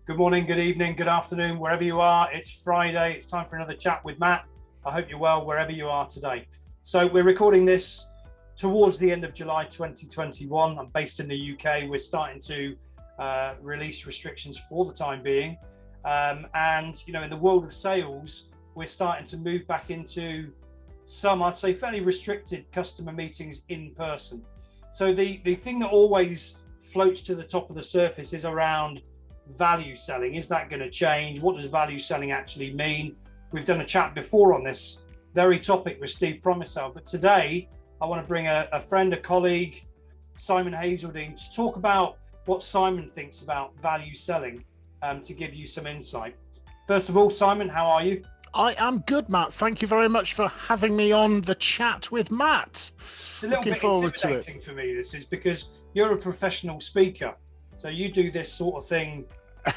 Good morning, good evening, good afternoon, wherever you are. It's Friday. It's time for another chat with Matt. I hope you're well wherever you are today. So we're recording this towards the end of July 2021. I'm based in the UK. We're starting to release restrictions for the time being. And, you know, in the world of sales, we're starting to move back into some, I'd say, fairly restricted customer meetings in person. So the thing that always floats to the top of the surface is around value selling. Is that going to change? What does value selling actually mean? We've done a chat before on this very topic with Steve Promisel, but today I want to bring a friend, a colleague, Simon Hazeldine, to talk about what Simon thinks about value selling, to give you some insight. First of all, Simon, how are you? I am good, Matt. Thank you very much for having me on the chat with Matt. It's a little bit intimidating for me, this is, because you're a professional speaker. So you do this sort of thing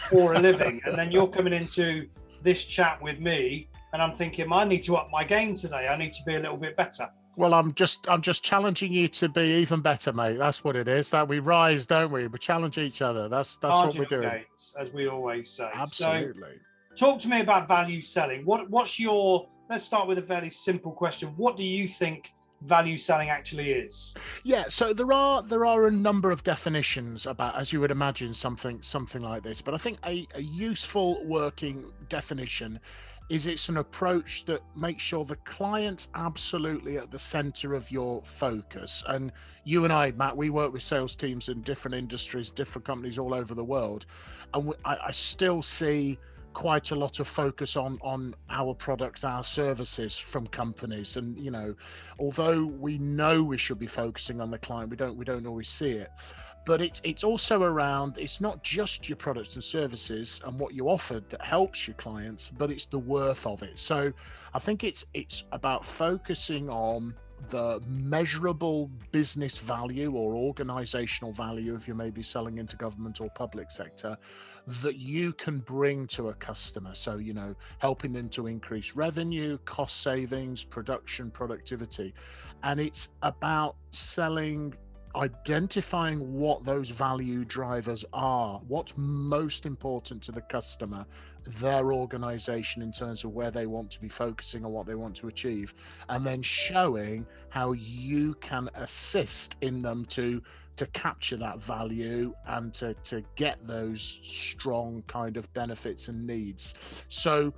for a living, and then you're coming into this chat with me, and I'm thinking, I need to up my game today. I need to be a little bit better. Well, I'm just challenging you to be even better, mate. That's what it is. That we rise, don't we? We challenge each other. That's what we're doing. Gates, as we always say. Absolutely. So, talk to me about value selling. Let's start with a very simple question. What do you think value selling actually is? Yeah, so there are a number of definitions about, as you would imagine, something like this, but I think a useful working definition is it's an approach that makes sure the client's absolutely at the center of your focus. And you and I, Matt, we work with sales teams in different industries, different companies all over the world, and I still see quite a lot of focus on our products, our services from companies. And, you know, although we know we should be focusing on the client, we don't always see it. But it's also around, it's not just your products and services and what you offer that helps your clients, but it's the worth of it. So I think it's about focusing on the measurable business value or organizational value, if you may be selling into government or public sector, that you can bring to a customer. So, you know, helping them to increase revenue, cost savings, production, productivity. And it's about identifying what those value drivers are, what's most important to the customer, their organization in terms of where they want to be focusing on what they want to achieve, and then showing how you can assist in them to capture that value and to get those strong kind of benefits and needs. So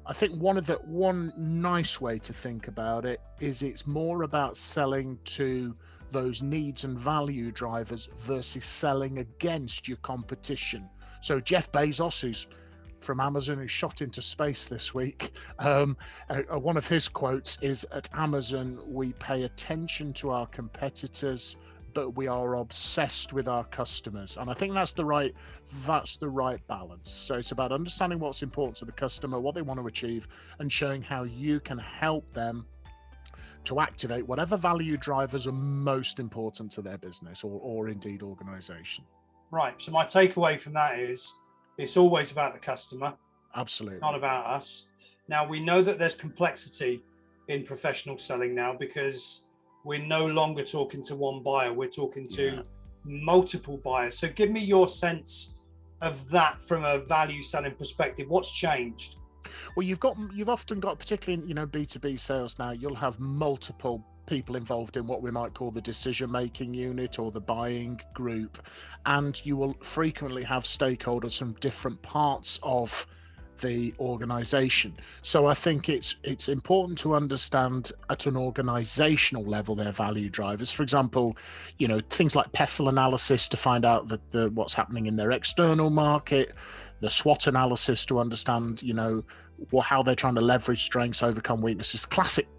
I think one nice way to think about it is it's more about selling to those needs and value drivers versus selling against your competition. So Jeff Bezos, who's from Amazon, who shot into space this week, one of his quotes is, "At Amazon, we pay attention to our competitors, but we are obsessed with our customers." And I think that's the right balance. So it's about understanding what's important to the customer, what they want to achieve, and showing how you can help them to activate whatever value drivers are most important to their business or indeed organization. Right. So my takeaway from that is it's always about the customer. Absolutely. It's not about us. Now, we know that there's complexity in professional selling now, because we're no longer talking to one buyer. We're talking to multiple buyers. So give me your sense of that from a value selling perspective. What's changed? Well, you've often got, particularly in, you know, B2B sales now, you'll have multiple people involved in what we might call the decision-making unit or the buying group, and you will frequently have stakeholders from different parts of the organization. So I think it's important to understand at an organizational level their value drivers. For example, you know, things like PESTLE analysis to find out what's happening in their external market, the SWOT analysis to understand, you know, how they're trying to leverage strengths, overcome weaknesses,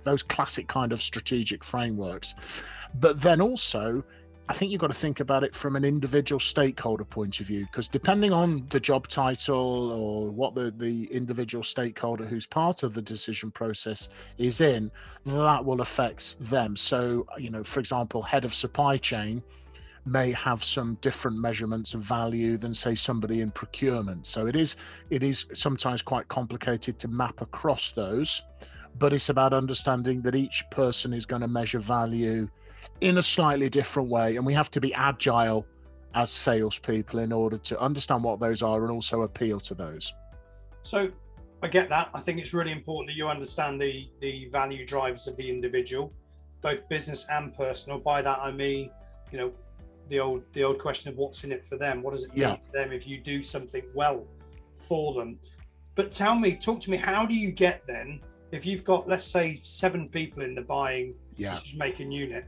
those classic kind of strategic frameworks. But then also, I think you've got to think about it from an individual stakeholder point of view, because depending on the job title or what the individual stakeholder who's part of the decision process is in, that will affect them. So, you know, for example, head of supply chain may have some different measurements of value than, say, somebody in procurement. So it is sometimes quite complicated to map across those, but it's about understanding that each person is going to measure value in a slightly different way, and we have to be agile as salespeople in order to understand what those are and also appeal to those. So I get that. I think it's really important that you understand the value drivers of the individual, both business and personal. By that I mean, you know, the old question of what's in it for them. What does it mean for them if you do something well for them? But talk to me, how do you get then, if you've got, let's say, 7 people in the buying decision-making unit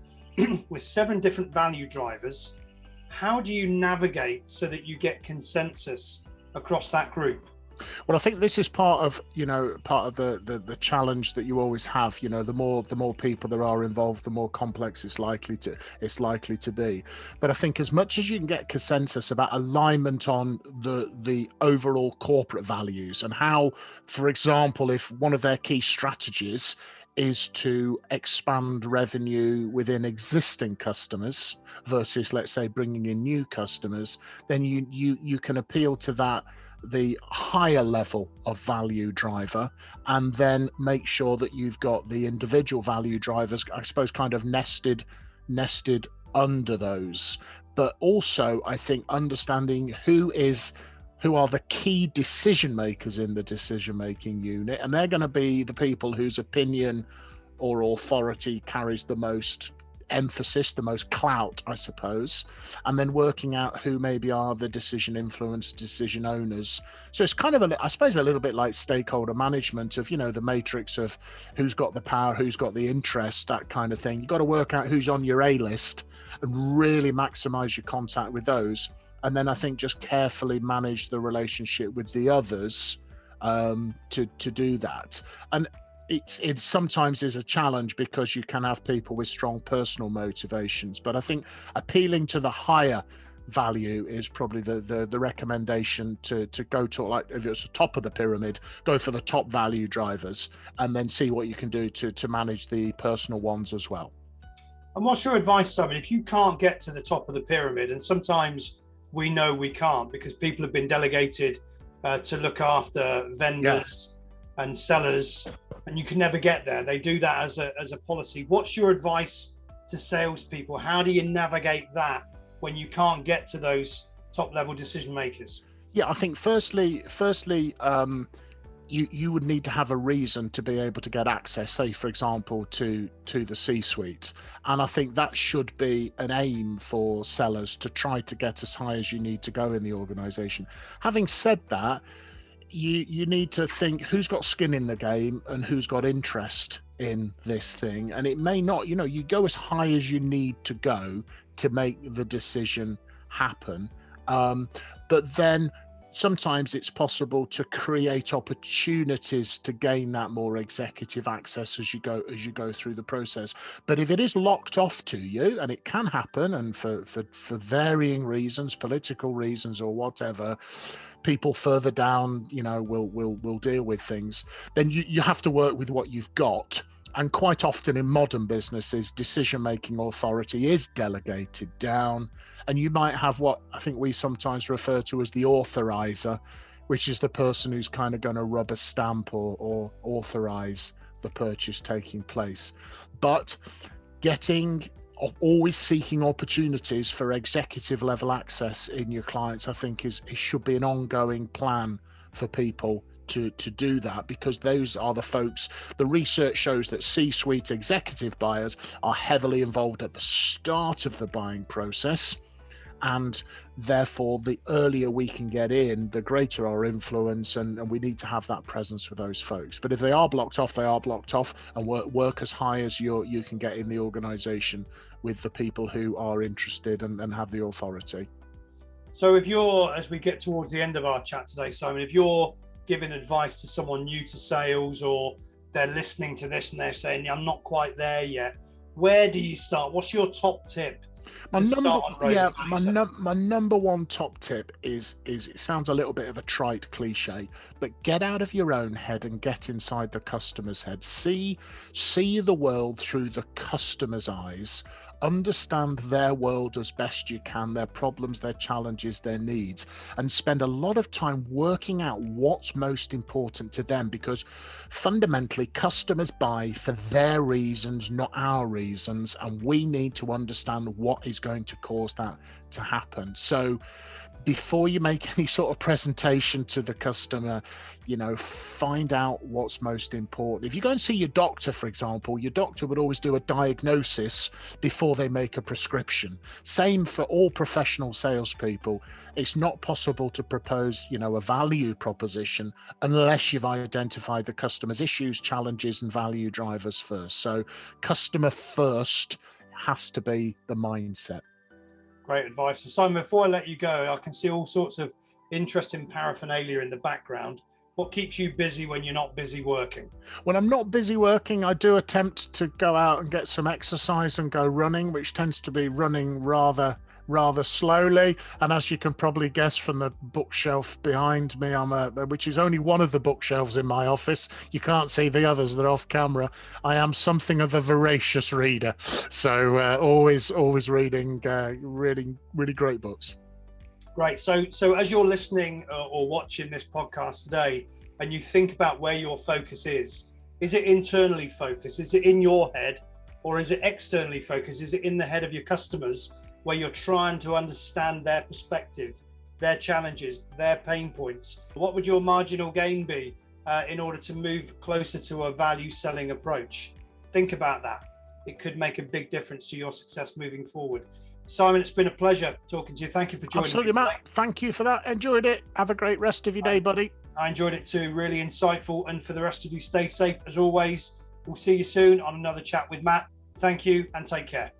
with 7 different value drivers, how do you navigate so that you get consensus across that group? Well, I think this is part of the challenge that you always have. You know, the more people there are involved, the more complex it's likely to be. But I think as much as you can get consensus about alignment on the overall corporate values and how, for example, if one of their key strategies is to expand revenue within existing customers versus, let's say, bringing in new customers, then you can appeal to that, the higher level of value driver, and then make sure that you've got the individual value drivers, I suppose, kind of nested under those. But also, I think understanding who are the key decision makers in the decision making unit, and they're going to be the people whose opinion or authority carries the most emphasis, the most clout, I suppose, and then working out who maybe are the decision influence, decision owners. So it's kind of I suppose a little bit like stakeholder management of, you know, the matrix of who's got the power, who's got the interest, that kind of thing. You've got to work out who's on your A list and really maximize your contact with those. And then I think just carefully manage the relationship with the others to do that. And it sometimes is a challenge because you can have people with strong personal motivations, but I think appealing to the higher value is probably the recommendation to go to, like, if it's the top of the pyramid, go for the top value drivers and then see what you can do to manage the personal ones as well. And what's your advice, Simon, if you can't get to the top of the pyramid? And sometimes we know we can't because people have been delegated to look after vendors and sellers, and you can never get there. They do that as a policy. What's your advice to salespeople? How do you navigate that when you can't get to those top level decision makers? Yeah, I think firstly, you would need to have a reason to be able to get access, say, for example, to the C-suite. And I think that should be an aim for sellers, to try to get as high as you need to go in the organization. Having said that, you need to think who's got skin in the game and who's got interest in this thing. And it may not, you go as high as you need to go to make the decision happen. But then sometimes it's possible to create opportunities to gain that more executive access as you go through the process. But if it is locked off to you, and it can happen, and for varying reasons, political reasons or whatever, people further down, will deal with things, then you have to work with what you've got. And quite often in modern businesses, decision-making authority is delegated down. And you might have what I think we sometimes refer to as the authorizer, which is the person who's kind of going to rubber stamp or authorize the purchase taking place. But always seeking opportunities for executive level access in your clients, I think it should be an ongoing plan for people to do that, because those are the folks. The research shows that C-suite executive buyers are heavily involved at the start of the buying process, and therefore the earlier we can get in, the greater our influence, and we need to have that presence with those folks. But if they are blocked off, they are blocked off, and work as high as you can get in the organization with the people who are interested and have the authority. So as we get towards the end of our chat today, Simon, if you're giving advice to someone new to sales, or they're listening to this and they're saying, I'm not quite there yet, where do you start? What's your top tip? My number one top tip is it sounds a little bit of a trite cliche, but get out of your own head and get inside the customer's head. See the world through the customer's eyes. understand their world as best you can, their problems, their challenges, their needs, and spend a lot of time working out what's most important to them, because fundamentally customers buy for their reasons, not our reasons, and we need to understand what is going to cause that to happen. So before you make any sort of presentation to the customer, find out what's most important. If you go and see your doctor, for example, your doctor would always do a diagnosis before they make a prescription. Same for all professional salespeople. It's not possible to propose, a value proposition unless you've identified the customer's issues, challenges, and value drivers first. So customer first has to be the mindset. Great advice. So Simon, before I let you go, I can see all sorts of interesting paraphernalia in the background. What keeps you busy when you're not busy working? When I'm not busy working, I do attempt to go out and get some exercise and go running, which tends to be running rather slowly. And as you can probably guess from the bookshelf behind me, which is only one of the bookshelves in my office. You can't see the others, they're off camera. I am something of a voracious reader. So always reading really great books. Great. So as you're listening or watching this podcast today, and you think about where your focus is it internally focused? Is it in your head, or is it externally focused? Is it in the head of your customers, where you're trying to understand their perspective, their challenges, their pain points? What would your marginal gain be in order to move closer to a value selling approach? Think about that. It could make a big difference to your success moving forward. Simon, it's been a pleasure talking to you. Thank you for joining Absolutely, me today. Matt. Thank you for that. Enjoyed it. Have a great rest of your day, buddy. I enjoyed it too. Really insightful. And for the rest of you, stay safe as always. We'll see you soon on another chat with Matt. Thank you and take care.